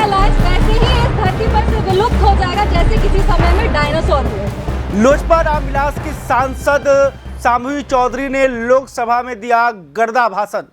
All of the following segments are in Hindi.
अलायंस वैसे ही इस धरती पर से विलुप्त हो जाएगा जैसे किसी समय में डायनासोर हुए। लोजपा रामविलास की सांसद शांभवी चौधरी ने लोकसभा में दिया गर्दा भाषण।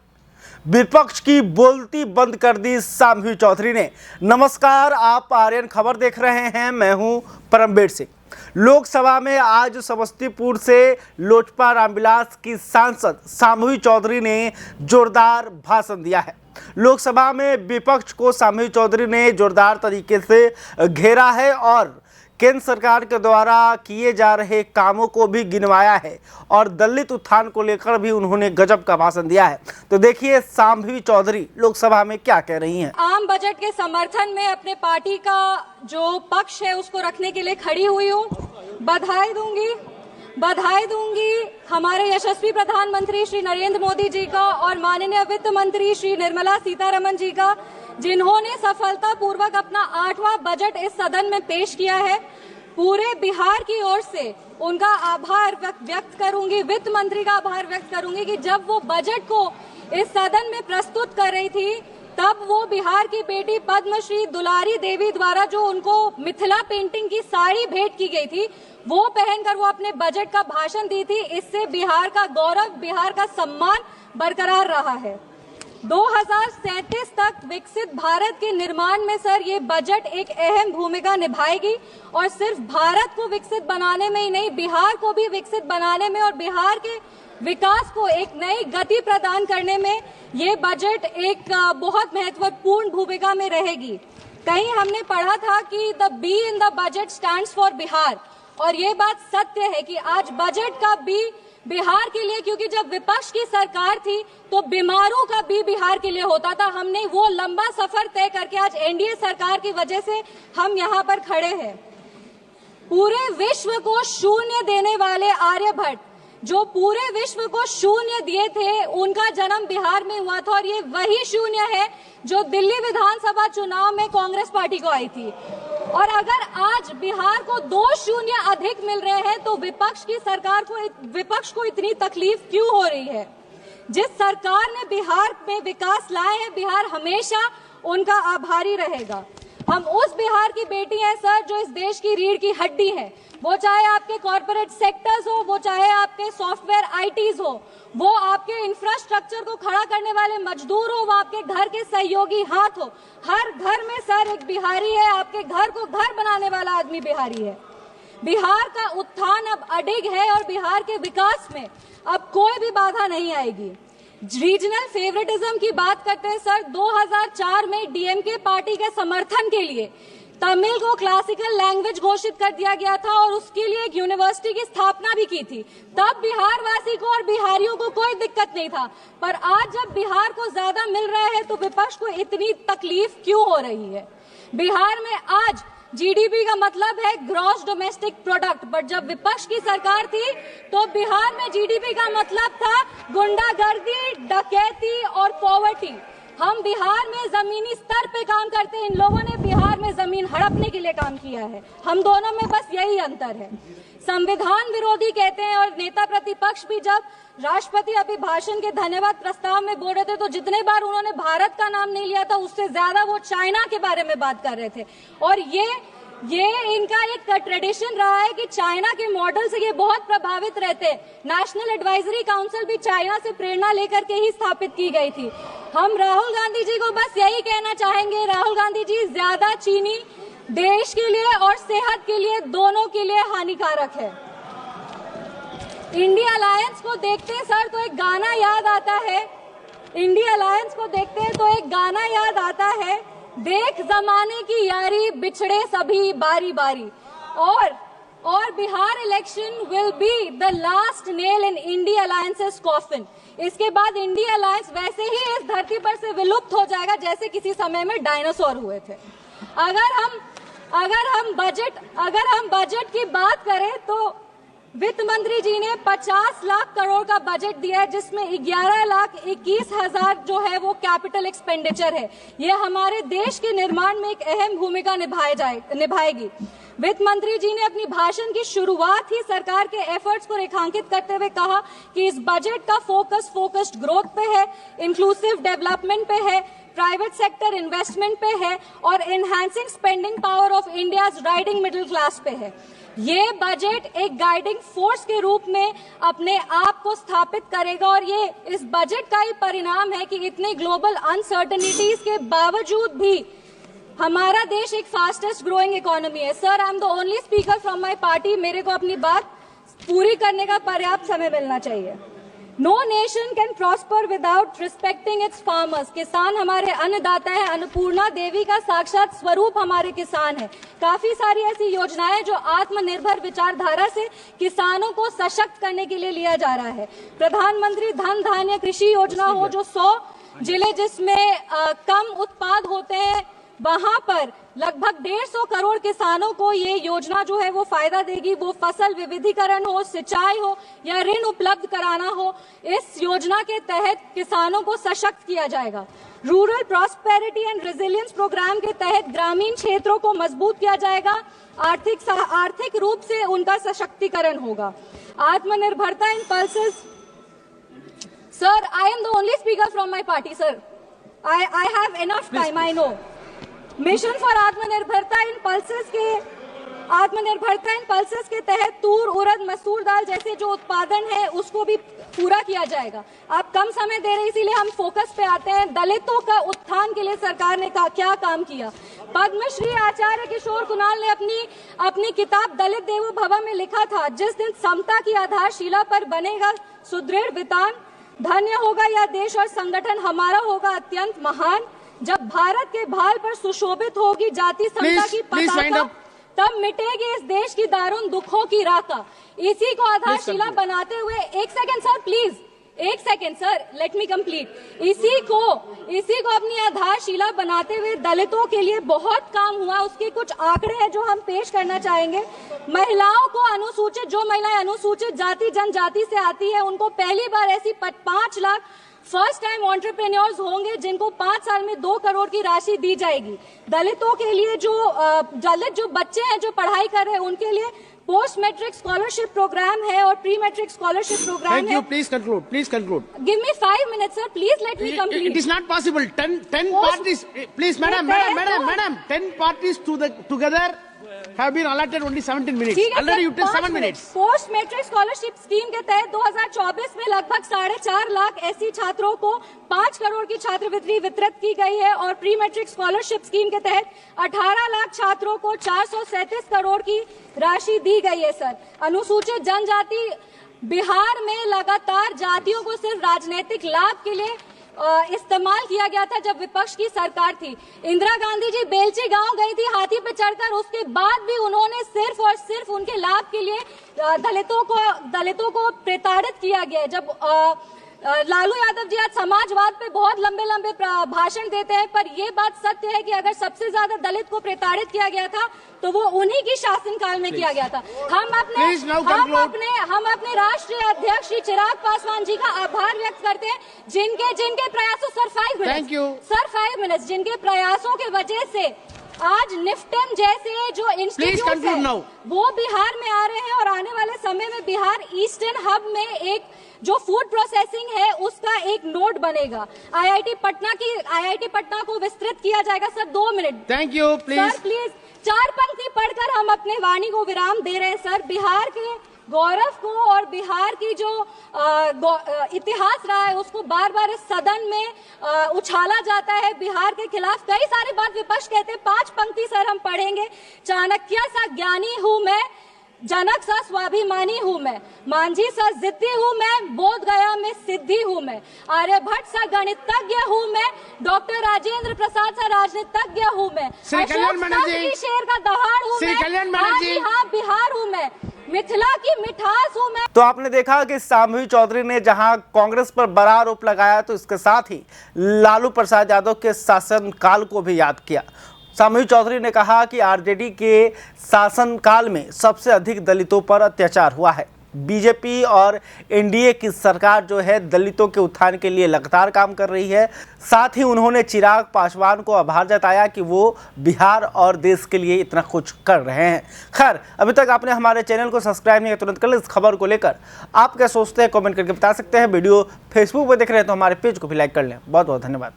विपक्ष की बोलती बंद कर दी शांभवी चौधरी ने। नमस्कार, आप आर्यन खबर देख रहे हैं, मैं हूं परमवीर सिंह। लोकसभा में आज समस्तीपुर से लोजपा रामविलास की सांसद शांभवी चौधरी ने जोरदार भाषण दिया है। लोकसभा में विपक्ष को शांभवी चौधरी ने जोरदार तरीके से घेरा है और केंद्र सरकार के द्वारा किए जा रहे कामों को भी गिनवाया है और दलित उत्थान को लेकर भी उन्होंने गजब का भाषण दिया है। तो देखिए शांभवी चौधरी लोकसभा में क्या कह रही हैं। आम बजट के समर्थन में अपने पार्टी का जो पक्ष है उसको रखने के लिए खड़ी हुई हूँ। बधाई दूंगी हमारे यशस्वी प्रधानमंत्री श्री नरेंद्र मोदी जी का और माननीय वित्त मंत्री श्री निर्मला सीतारमण जी का, जिन्होंने सफलतापूर्वक अपना 8वां बजट इस सदन में पेश किया है। पूरे बिहार की ओर से उनका आभार व्यक्त करूंगी, वित्त मंत्री का आभार व्यक्त करूंगी कि जब वो बजट को इस सदन में प्रस्तुत कर रही थी तब वो बिहार की बेटी पद्मश्री दुलारी देवी द्वारा जो उनको मिथिला पेंटिंग की साड़ी भेंट की गई थी वो पहनकर वो अपने बजट का भाषण दी थी। इससे बिहार का गौरव, बिहार का सम्मान बरकरार रहा है। 2037 तक विकसित भारत के निर्माण में सर ये बजट एक अहम भूमिका निभाएगी और सिर्फ भारत को विकसित बनाने में ही नहीं, बिहार को भी विकसित बनाने में और बिहार के विकास को एक नई गति प्रदान करने में ये बजट एक बहुत महत्वपूर्ण भूमिका में रहेगी। कहीं हमने पढ़ा था कि the be in the budget stands for Bihar, और ये बात सत्य है कि आज बजट का बी बिहार के लिए, क्योंकि जब विपक्ष की सरकार थी तो बीमारों का बी बिहार के लिए होता था। हमने वो लंबा सफर तय करके आज एनडीए सरकार की वजह से हम यहाँ पर खड़े हैं। पूरे विश्व को शून्य देने वाले आर्यभट्ट, जो पूरे विश्व को शून्य दिए थे, उनका जन्म बिहार में हुआ था और ये वही शून्य है जो दिल्ली विधानसभा चुनाव में कांग्रेस पार्टी को आई थी। और अगर आज बिहार को 2 शून्य अधिक मिल रहे हैं तो विपक्ष को इतनी तकलीफ क्यों हो रही है? जिस सरकार ने बिहार में विकास लाए हैं, बिहार हमेशा उनका आभारी रहेगा। हम उस बिहार की बेटी हैं सर जो इस देश की रीढ़ की हड्डी है। वो चाहे आपके कॉर्पोरेट सेक्टर्स हो, वो चाहे आपके सॉफ्टवेयर आईटीज हो, वो आपके इंफ्रास्ट्रक्चर को खड़ा करने वाले मजदूर हो, वो आपके घर के सहयोगी हाथ हो। हर घर में सर एक बिहारी है, आपके घर को घर बनाने वाला आदमी बिहारी है। बिहार का उत्थान अब अडिग है और बिहार के विकास में अब कोई भी बाधा नहीं आएगी। रीजनल फेवरेटिज्म की बात करते हैं सर, 2004 में डीएमके पार्टी के समर्थन के लिए तमिल को क्लासिकल लैंग्वेज घोषित कर दिया गया था और उसके लिए एक यूनिवर्सिटी की स्थापना भी की थी। तब बिहार वासी को और बिहारियों को कोई दिक्कत नहीं था, पर आज जब बिहार को ज्यादा मिल रहा है तो विपक्ष को इतनी तकलीफ क्यों हो रही है? बिहार में आज जीडीपी का मतलब है ग्रॉस डोमेस्टिक प्रोडक्ट, बट जब विपक्ष की सरकार थी तो बिहार में जीडीपी का मतलब था गुंडागर्दी, डकैती और पॉवर्टी। हम बिहार में जमीनी स्तर पे काम करते हैं, इन लोगों ने बिहार में जमीन हड़पने के लिए काम किया है। हम दोनों में बस यही अंतर है। संविधान विरोधी कहते हैं और नेता प्रतिपक्ष भी जब राष्ट्रपति अभिभाषण के धन्यवाद प्रस्ताव में बोल रहे थे तो जितने बार उन्होंने भारत का नाम नहीं लिया था उससे ज्यादा वो चाइना के बारे में बात कर रहे थे। और ये इनका एक ट्रेडिशन रहा है कि चाइना के मॉडल से ये बहुत प्रभावित रहते हैं। नेशनल एडवाइजरी काउंसिल भी चाइना से प्रेरणा लेकर के ही स्थापित की गई थी। हम राहुल गांधी जी को बस यही कहना चाहेंगे, राहुल गांधी जी, ज्यादा चीनी देश के लिए और सेहत के लिए, दोनों के लिए हानिकारक है। इंडिया अलायंस को देखते हैं सर तो एक गाना याद आता है। इंडिया अलायंस को देखते हैं तो एक गाना याद आता है, देख जमाने की यारी बिछड़े सभी बारी बारी। और Bihar election will be the last nail in India alliances coffin. इसके बाद इंडिया अलायंस वैसे ही इस धरती पर से विलुप्त हो जाएगा जैसे किसी समय में डायनासोर हुए थे। अगर हम बजट की बात करें तो वित्त मंत्री जी ने 50 लाख करोड़ का बजट दिया है, जिसमें 11,21,000 जो है वो कैपिटल एक्सपेंडिचर है। ये हमारे देश के निर्माण में एक अहम भूमिका निभाएगी। वित्त मंत्री जी ने अपनी भाषण की शुरुआत ही सरकार के एफर्ट्स को रेखांकित करते हुए कहा कि इस बजट का फोकस्ड ग्रोथ पे है, इंक्लूसिव डेवलपमेंट पे है, प्राइवेट सेक्टर इन्वेस्टमेंट पे है और enhancing spending power of India's riding middle class पे है। ये बजट एक गाइडिंग फोर्स के रूप में अपने आप को स्थापित करेगा और ये इस बजट का ही परिणाम है कि इतने ग्लोबल अनसर्टेनिटीज के बावजूद भी हमारा देश एक फास्टेस्ट ग्रोइंग इकोनॉमी है। Sir, I am the only speaker from my party. मेरे को अपनी बात पूरी करने का पर्याप्त समय मिलना चाहिए। No nation can prosper without respecting its farmers. किसान हमारे अन्नदाता है। अन्नपूर्णा देवी का साक्षात स्वरूप हमारे किसान है। काफी सारी ऐसी योजनाएं जो आत्मनिर्भर विचारधारा से किसानों को सशक्त करने के लिए लिया जा रहा है। प्रधानमंत्री धन धान्य कृषि योजना हो, जो 100 जिले जिसमें कम उत्पाद होते हैं वहां पर लगभग 150 करोड़ किसानों को ये योजना जो है वो फायदा देगी। वो फसल विविधीकरण हो, सिंचाई हो या ऋण उपलब्ध कराना हो, इस योजना के तहत किसानों को सशक्त किया जाएगा। Rural prosperity and resilience programme के तहत ग्रामीण क्षेत्रों को मजबूत किया जाएगा। आर्थिक रूप से उनका सशक्तिकरण होगा। आत्मनिर्भरता in pulses. Sir, I am the only speaker from my party. Sir, I have enough time, I know. Mission for आत्मनिर्भरता इन पल्सेस के तहत तूर, उड़द, मसूर दाल जैसे जो उत्पादन है उसको भी पूरा किया जाएगा। आप कम समय दे रहे, इसीलिए हम फोकस पे आते हैं। दलितों का उत्थान के लिए सरकार ने क्या काम किया। पद्मश्री आचार्य किशोर कुणाल ने अपनी किताब दलित देवो भव में लिखा था, जिस दिन समता की आधारशिला पर बनेगा सुदृढ़ वितान, धन्य होगा यह देश और संगठन हमारा होगा अत्यंत महान। जब भारत के भाल पर सुशोभित होगी जाति समता की पताका, तब मिटेगी इस देश की दारुण दुखों की राका। इसी को आधारशिला बनाते हुए एक second sir, let me complete. इसी को अपनी आधारशिला बनाते हुए दलितों के लिए बहुत काम हुआ। उसके कुछ आंकड़े हैं जो हम पेश करना चाहेंगे। महिलाओं को जो महिलाएं अनुसूचित जाति जनजाति से आती है, उनको पहली बार ऐसी 5 लाख फर्स्ट टाइम एंटरप्रेन्योर्स होंगे जिनको 5 साल में 2 करोड़ की राशि दी जाएगी। दलितों के लिए दलित जो बच्चे हैं जो पढ़ाई कर रहे हैं उनके लिए पोस्ट मैट्रिक स्कॉलरशिप प्रोग्राम है और प्री मैट्रिक स्कॉलरशिप प्रोग्राम है। Thank you. Please conclude. Give me 5 minutes, sir. Please let me complete. It is not possible. 10 parties. Please, madam. 10 parties together have been allotted only 17 minutes. Already you took 7 minutes. Post matric scholarship scheme के तहत 2024 में लगभग 4.5 लाख ऐसी छात्रों को 5 करोड़ की छात्रवृत्ति वितरित की गई है और प्री मैट्रिक स्कॉलरशिप स्कीम के तहत 18 लाख छात्रों को 437 करोड़ की राशि दी गई है। सर, अनुसूचित जनजाति बिहार में लगातार जातियों को सिर्फ राजनीतिक लाभ के लिए इस्तेमाल किया गया था जब विपक्ष की सरकार थी। इंदिरा गांधी जी बेलची गांव गई थी हाथी पे चढ़कर, उसके बाद भी उन्होंने सिर्फ और सिर्फ उनके लाभ के लिए दलितों को प्रताड़ित किया गया। जब लालू यादव जी आज समाजवाद पे बहुत लंबे भाषण देते हैं, पर ये बात सत्य है कि अगर सबसे ज्यादा दलित को प्रताड़ित किया गया था तो वो उन्हीं की शासनकाल में किया गया था। हम अपने राष्ट्रीय अध्यक्ष श्री चिराग पासवान जी का आभार व्यक्त करते हैं, जिनके प्रयासों सर 5 मिनट्स जिनके प्रयासों के वजह से आज निफ्टन जैसे जो इंस्टीट्यूट है वो बिहार में आ रहे हैं और आने वाले समय में बिहार ईस्टर्न हब में एक जो फूड प्रोसेसिंग है उसका एक नोड बनेगा। आईआईटी पटना को विस्तृत किया जाएगा। Sir 2 minute. Thank you. Sir please 4 पंक्ति पढ़कर हम अपने वाणी को विराम दे रहे हैं। सर, बिहार के गौरव को और बिहार की जो इतिहास रहा है उसको बार बार इस सदन में उछाला जाता है। बिहार के खिलाफ कई सारी बात विपक्ष कहते हैं। 5 पंक्ति सर हम पढ़ेंगे। चाणक्य सा ज्ञानी हूँ मैं, जनक सा स्वाभिमानी हूँ मैं, मांझी सा जिद्दी हूँ मैं, बोध गया में सिद्धि हूँ मैं, आर्यभट्ट सा गणितज्ञ हूँ मैं, डॉक्टर राजेंद्र प्रसाद सा राजनीतिज्ञ हूँ मैं, शेर का दहाड़ हूँ मैं, हाँ बिहार हूँ मैं, मिथिला की मिठास हूँ मैं। तो आपने देखा कि शाम्भवी चौधरी ने जहां कांग्रेस पर बड़ा आरोप लगाया तो इसके साथ ही लालू प्रसाद यादव के शासनकाल को भी याद किया। शाम्भवी चौधरी ने कहा कि आरजेडी के शासनकाल में सबसे अधिक दलितों पर अत्याचार हुआ है। बीजेपी और एनडीए की सरकार जो है दलितों के उत्थान के लिए लगातार काम कर रही है। साथ ही उन्होंने चिराग पासवान को आभार जताया कि वो बिहार और देश के लिए इतना कुछ कर रहे हैं। खैर, अभी तक आपने हमारे चैनल को सब्सक्राइब नहीं किया, तुरंत कर लें। इस खबर को लेकर आप क्या सोचते हैं कमेंट करके बता सकते हैं। वीडियो फेसबुक पर देख रहे हैं तो हमारे पेज को भी लाइक कर लें। बहुत बहुत धन्यवाद।